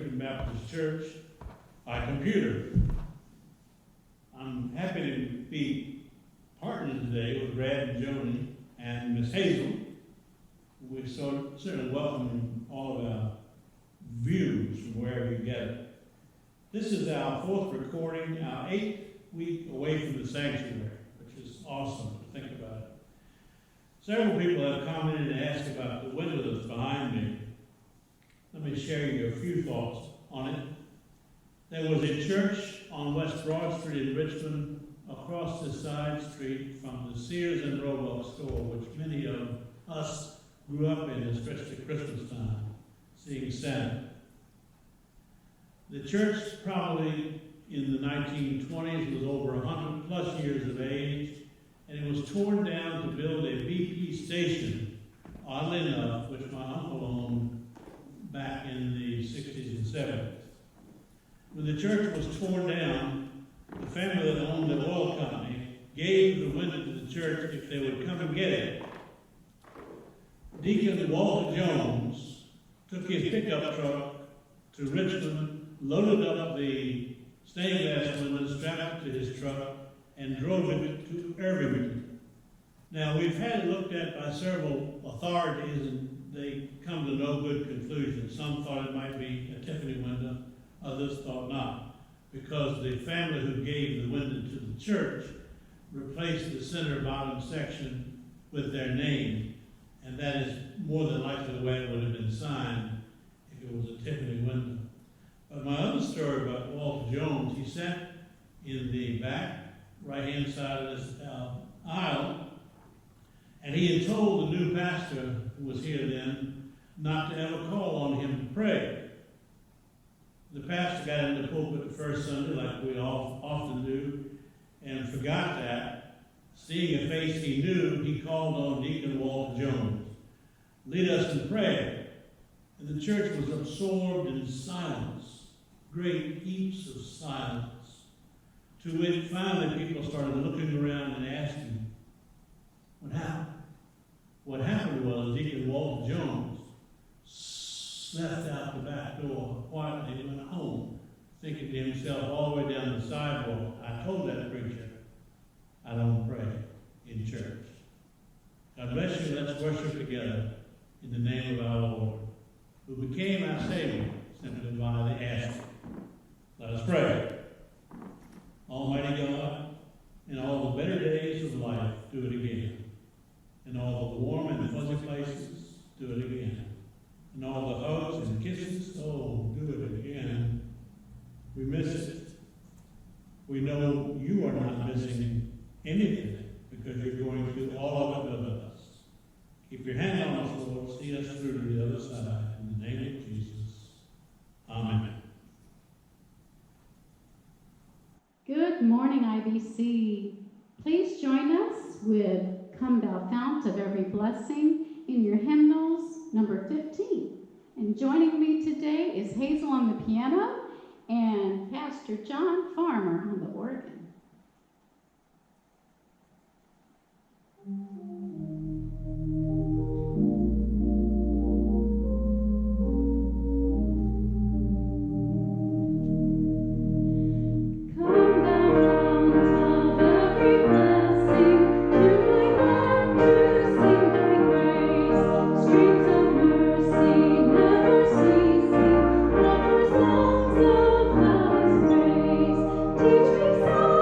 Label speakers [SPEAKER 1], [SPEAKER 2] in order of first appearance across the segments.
[SPEAKER 1] Irvington Baptist Church by computer. I'm happy to be partnered today with Brad and Joanie and Miss Hazel. We certainly welcome all of our views from wherever you get it. This is our fourth recording, our 8th week away from the sanctuary, which is awesome to think about it. Several people have commented and asked about the window that's behind me. Let me share you a few thoughts on it. There was a church on West Broad Street in Richmond, across the side street from the Sears and Roebuck store, which many of us grew up in, especially Christmas time, seeing Santa. The church, probably in the 1920s, was over 100 plus years of age, and it was torn down to build a BP station, oddly enough, which my uncle owned back in the 60s and 70s. When the church was torn down, the family that owned the oil company gave the window to the church if they would come and get it. Deacon Walter Jones took his pickup truck to Richmond, loaded up the stained glass window, strapped it to his truck, and drove it to Irvington. Now, we've had it looked at by several authorities, and they come to no good conclusions. Some thought it might be a Tiffany window, others thought not, because the family who gave the window to the church replaced the center bottom section with their name, and that is more than likely the way it would have been signed if it was a Tiffany window. But my other story about Walter Jones, he sat in the back right-hand side of this aisle, and he had told the new pastor who was here then not to ever call on him to pray. The pastor got in the pulpit the first Sunday, like we all often do, and forgot that. Seeing a face he knew, he called on Deacon Walter Jones. Lead us in prayer. And the church was absorbed in silence, great heaps of silence, to which finally people started looking around and asking, what happened? What happened was Deacon Walter Jones left out the back door quietly and went home, thinking to himself all the way down the sidewalk, I told that preacher, I don't pray in church. God bless you. Let's worship together in the name of our Lord, who became our Savior simply by the asking. Let us pray. Almighty God, in all the better days of life, do it again. In all the warm and fuzzy places, do it again. In all the hugs and kisses, oh, do it again. We miss it. We know you are not missing anything because you're going through all of it with us. Keep your hand on us, Lord. See us through to the other side. In the name of Jesus. Amen.
[SPEAKER 2] Good morning, IBC. Please join us with Come Thou Fount of Every Blessing in your hymnals, number 15. And joining me today is Hazel on the piano and Pastor John Farmer on the organ.
[SPEAKER 3] Teach me so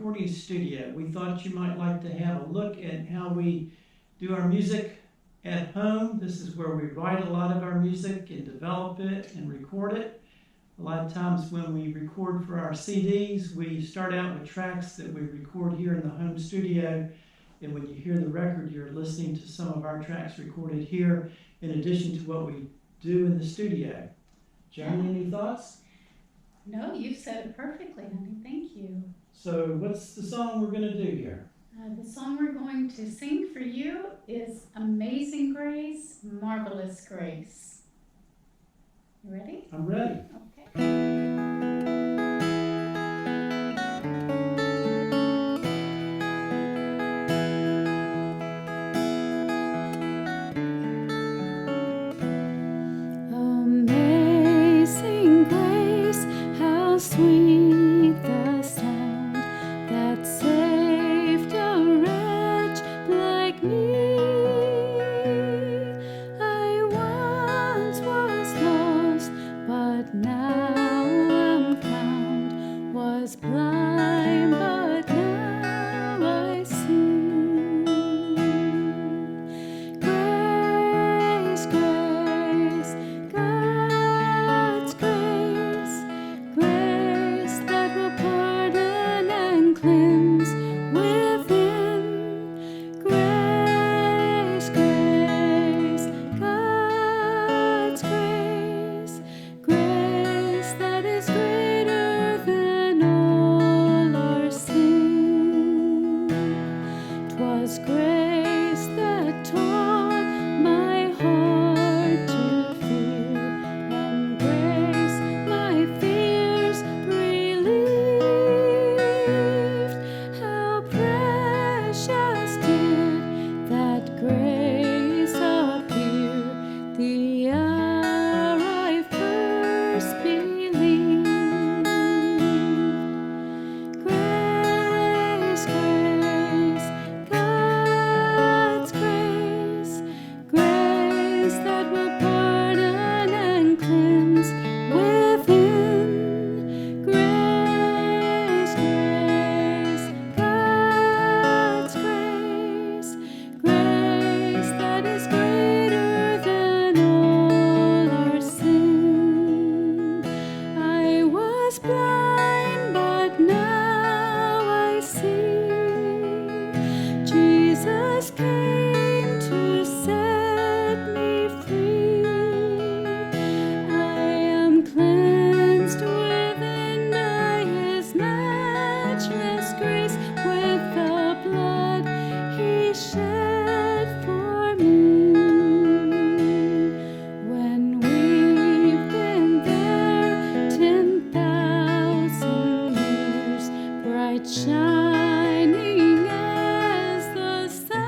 [SPEAKER 3] recording studio. We thought you might like to have a look at how we do our music at home. This is where we write a lot of our music and develop it and record it. A lot of times when we record for our CDs, we start out with tracks that we record here in the home studio. And when you hear the record, you're listening to some of our tracks recorded here in addition to what we do in the studio. Joanie, any thoughts?
[SPEAKER 2] No, you've said it perfectly, honey. Thank you.
[SPEAKER 3] So what's the song we're going to do here?
[SPEAKER 2] The song we're going to sing for you is Amazing Grace, Marvelous Grace. You ready?
[SPEAKER 3] I'm ready.
[SPEAKER 2] Okay.
[SPEAKER 4] Amazing grace, how sweet the sound that saved a wretch like me. I once was lost, but now am found, was blind, but now I see. Grace, grace, God's grace, grace that will pardon and cleanse within. Grace, grace, God's grace, grace that is greater than all our sin. 'Twas grace that taught my heart to fear, and grace my fears relieved. How precious did that grace appear the hour I first believed. Grace, grace, God's grace, grace that will pardon and cleanse within. Grace, grace, God's grace, grace that is greater than all our sin. I was blind, but now I see. Jesus came to set me free. I am cleansed within by His matchless grace, with the blood He shed for me. When we've been there 10,000 years, bright shining as the sun,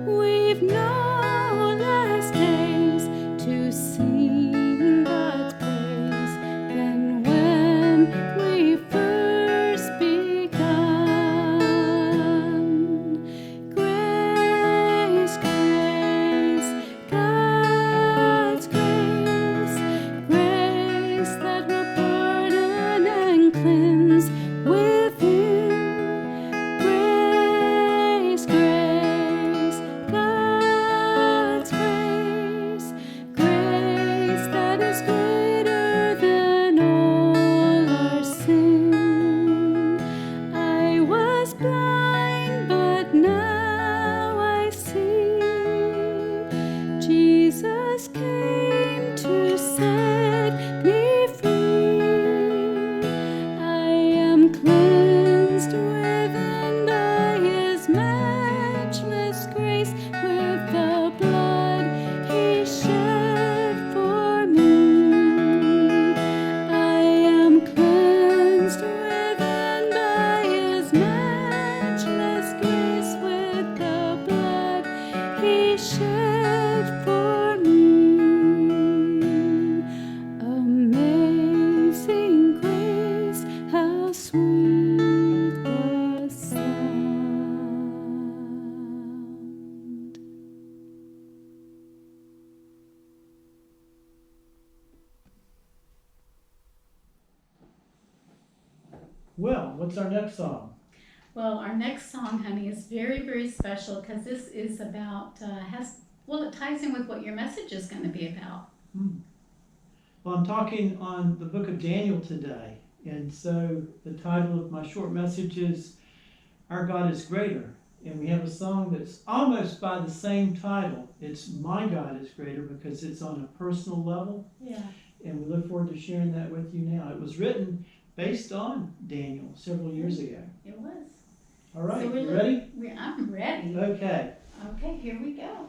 [SPEAKER 4] we've no less days to sing God's praise than when we first begun. Grace, grace, God's grace, grace that will pardon and cleanse within. Grace, grace, God's grace, grace that is greater than all our sin. I was blind, but now I see. Jesus came to set me free. I am cleansed within by His matchless grace, with the blood He shed for me. I am cleansed within by His matchless
[SPEAKER 3] Well, what's our next song?
[SPEAKER 2] Well, our next song, honey, is very, very special because this is about, it ties in with what your message is going to be about.
[SPEAKER 3] Well, I'm talking on the book of Daniel today. And so the title of my short message is Our God is Greater. And we have a song that's almost by the same title. It's My God is Greater because it's on a personal level.
[SPEAKER 2] Yeah.
[SPEAKER 3] And we look forward to sharing that with you now. It was written based on Daniel several years ago.
[SPEAKER 2] It was.
[SPEAKER 3] All right,
[SPEAKER 2] So
[SPEAKER 3] you ready?
[SPEAKER 2] I'm ready.
[SPEAKER 3] Okay.
[SPEAKER 2] Okay, here we go.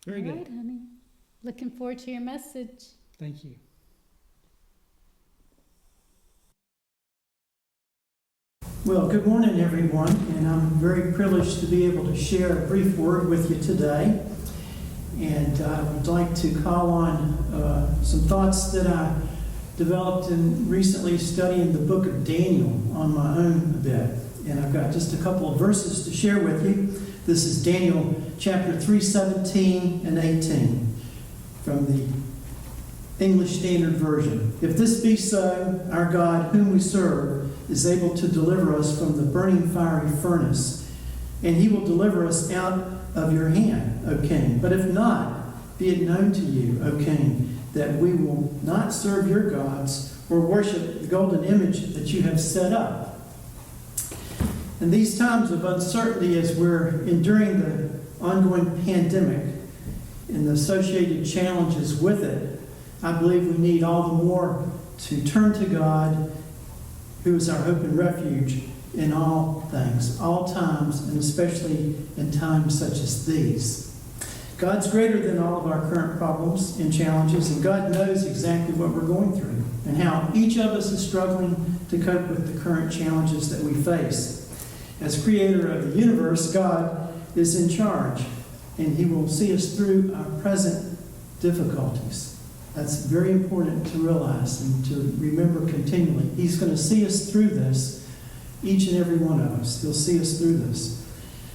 [SPEAKER 3] Very good.
[SPEAKER 2] All right, honey. Looking forward to your message.
[SPEAKER 3] Thank you. Well, good morning, everyone, and I'm very privileged to be able to share a brief word with you today. And I would like to call on some thoughts that I developed in recently studying the book of Daniel on my own a bit. And I've got just a couple of verses to share with you. This is Daniel chapter 3:17 and 18 from the English Standard Version. If this be so, our God, whom we serve, is able to deliver us from the burning fiery furnace, and he will deliver us out of your hand, O king. But if not, be it known to you, O king, that we will not serve your gods or worship the golden image that you have set up. In these times of uncertainty, as we're enduring the ongoing pandemic and the associated challenges with it, I believe we need all the more to turn to God, who is our hope and refuge in all things, all times, and especially in times such as these. God's greater than all of our current problems and challenges, and God knows exactly what we're going through and how each of us is struggling to cope with the current challenges that we face. As creator of the universe, God is in charge, and He will see us through our present difficulties. That's very important to realize and to remember continually. He's going to see us through this, each and every one of us. He'll see us through this.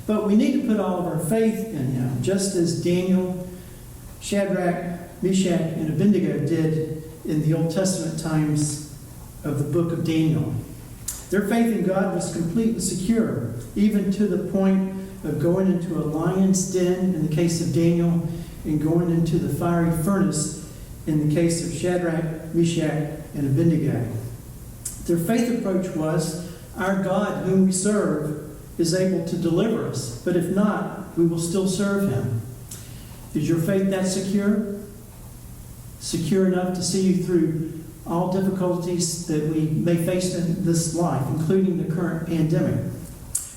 [SPEAKER 3] But we need to put all of our faith in Him, just as Daniel, Shadrach, Meshach, and Abednego did in the Old Testament times of the book of Daniel. Their faith in God was complete and secure, even to the point of going into a lion's den in the case of Daniel, and going into the fiery furnace in the case of Shadrach, Meshach, and Abednego. Their faith approach was, our God, whom we serve, is able to deliver us, but if not, we will still serve Him. Is your faith that secure? Secure enough to see you through all difficulties that we may face in this life, including the current pandemic.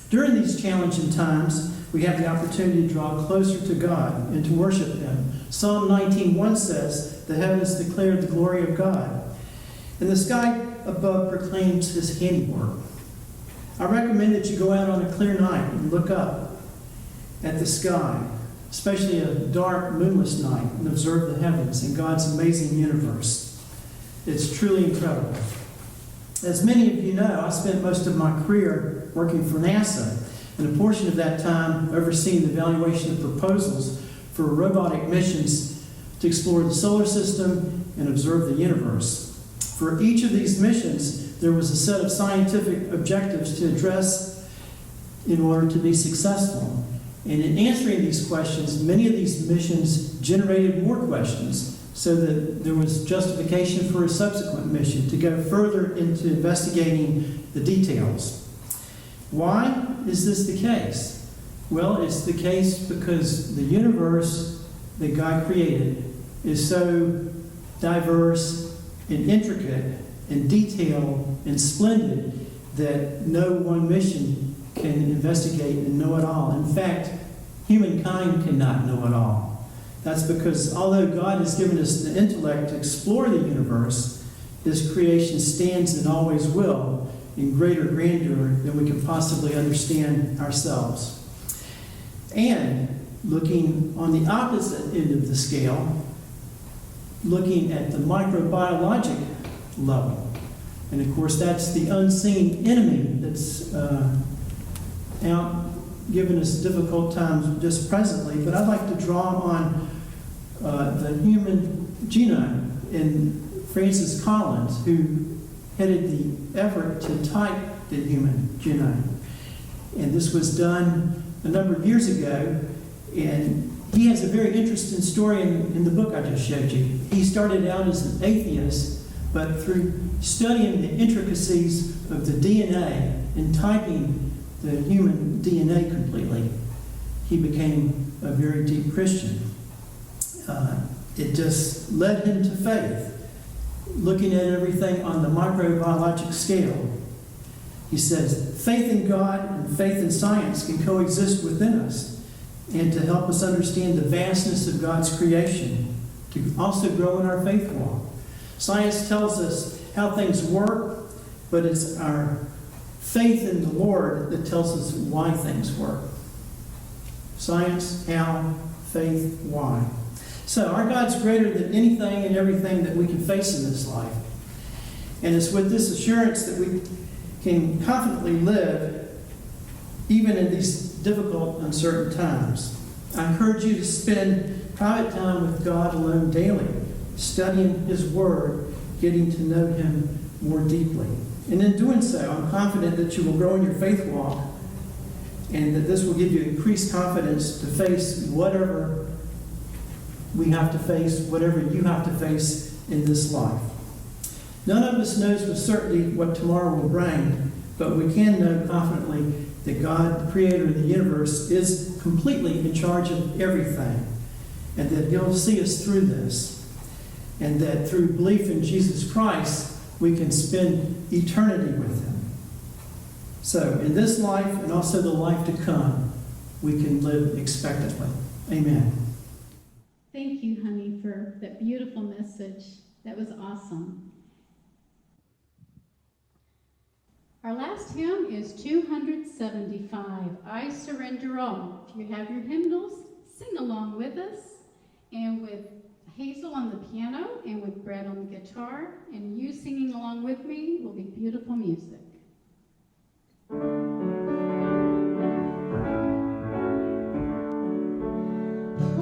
[SPEAKER 3] During these challenging times, we have the opportunity to draw closer to God and to worship Him. Psalm 19:1 says, "The heavens declare the glory of God, and the sky above proclaims His handiwork." I recommend that you go out on a clear night and look up at the sky, especially a dark, moonless night, and observe the heavens and God's amazing universe. It's truly incredible. As many of you know, I spent most of my career working for NASA, and a portion of that time overseeing the evaluation of proposals for robotic missions to explore the solar system and observe the universe. For each of these missions, there was a set of scientific objectives to address in order to be successful. And in answering these questions, many of these missions generated more questions, so that there was justification for a subsequent mission to go further into investigating the details. Why is this the case? Well, it's the case because the universe that God created is so diverse and intricate and detailed and splendid that no one mission can investigate and know it all. In fact, humankind cannot know it all. That's because although God has given us the intellect to explore the universe, His creation stands and always will in greater grandeur than we can possibly understand ourselves. And looking on the opposite end of the scale, looking at the microbiologic level. And of course, that's the unseen enemy that's out giving us difficult times just presently. But I'd like to draw on the human genome and Francis Collins, who headed the effort to type the human genome. And this was done a number of years ago, and he has a very interesting story in the book I just showed you. He started out as an atheist, but through studying the intricacies of the DNA and typing the human DNA completely, he became a very deep Christian. It just led him to faith, looking at everything on the microbiologic scale. He says, faith in God and faith in science can coexist within us, and to help us understand the vastness of God's creation, to also grow in our faith walk. Science tells us how things work, but it's our faith in the Lord that tells us why things work. Science, how, faith, why. So our God's greater than anything and everything that we can face in this life. And it's with this assurance that we can confidently live even in these difficult, uncertain times. I encourage you to spend private time with God alone daily, studying His Word, getting to know Him more deeply. And in doing so, I'm confident that you will grow in your faith walk, and that this will give you increased confidence to face whatever we have to face, whatever you have to face in this life. None of us knows with certainty what tomorrow will bring, but we can know confidently that God, the creator of the universe, is completely in charge of everything, and that He'll see us through this, and that through belief in Jesus Christ, we can spend eternity with Him. So, in this life and also the life to come, we can live expectantly. Amen.
[SPEAKER 2] for that beautiful message. That was awesome. Our last hymn is 275, I Surrender All. If you have your hymnals, sing along with us, and with Hazel on the piano and with Brett on the guitar, and you singing along with me will be beautiful music.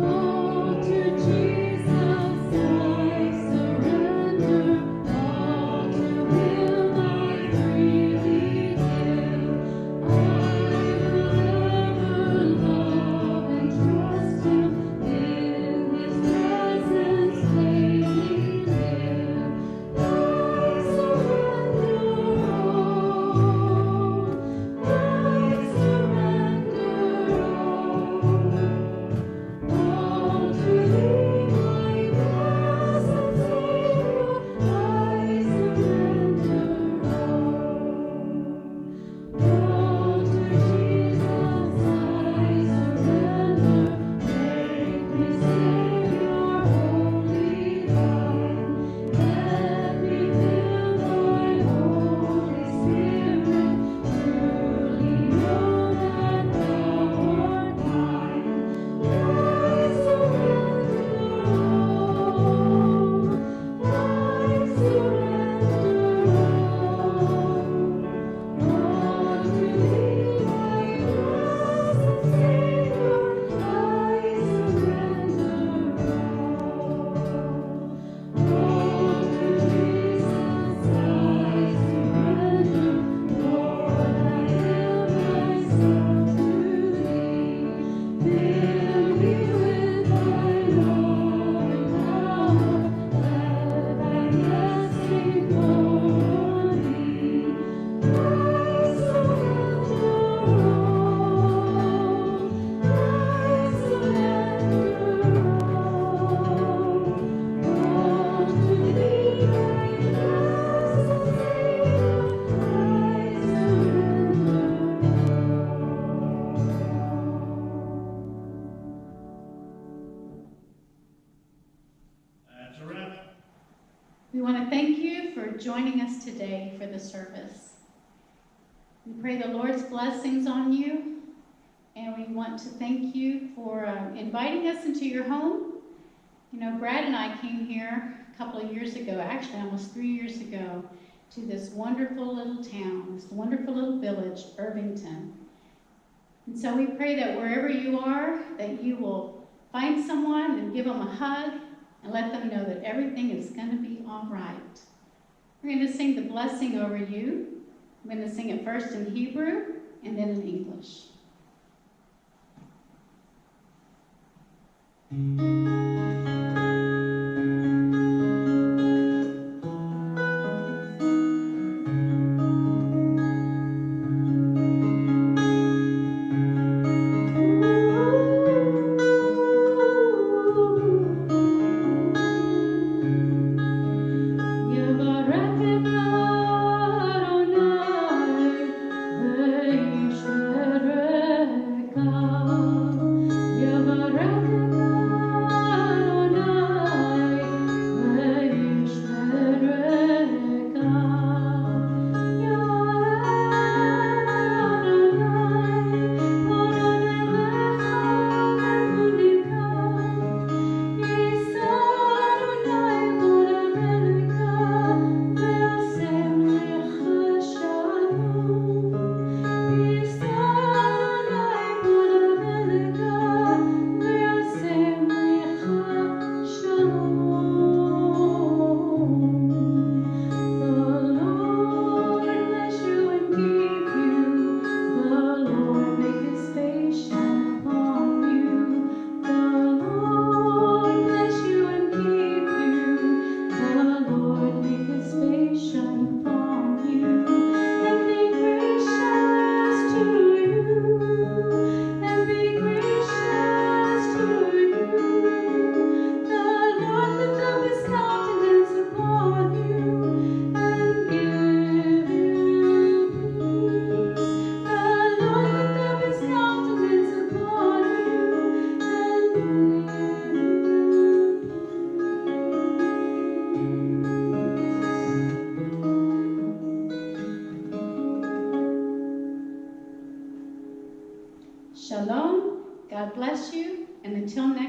[SPEAKER 2] Oh, to Jesus I surrender, all to Him I freely give. I will ever love and trust Him, in His presence daily live. I surrender all, I surrender all to Thee, my blessed Savior. I surrender all to Jesus I surrender. Make me Savior wholly Thine. Let me feel Thy Holy Spirit, truly know that Thou art mine. I surrender all, I surrender all to Thee, my blessed Savior. I surrender all to Jesus I surrender. Lord, I give myself to Thee. Fill me with Thy love and power. Let Thy blessing flow on me. I surrender all, I surrender all to Thee, my blessed Savior. I
[SPEAKER 1] That's a wrap.
[SPEAKER 2] We want to thank you for joining us today for the service. We pray the Lord's blessings on you, and we want to thank you for inviting us into your home. You know, Brad and I came here a couple of years ago, actually almost 3 years ago, to this wonderful little town, this wonderful little village, Irvington. And so we pray that wherever you are, that you will find someone and give them a hug and let them know that everything is going to be all right. We're going to sing the blessing over you. I'm going to sing it first in Hebrew and then in English. bless you, and until next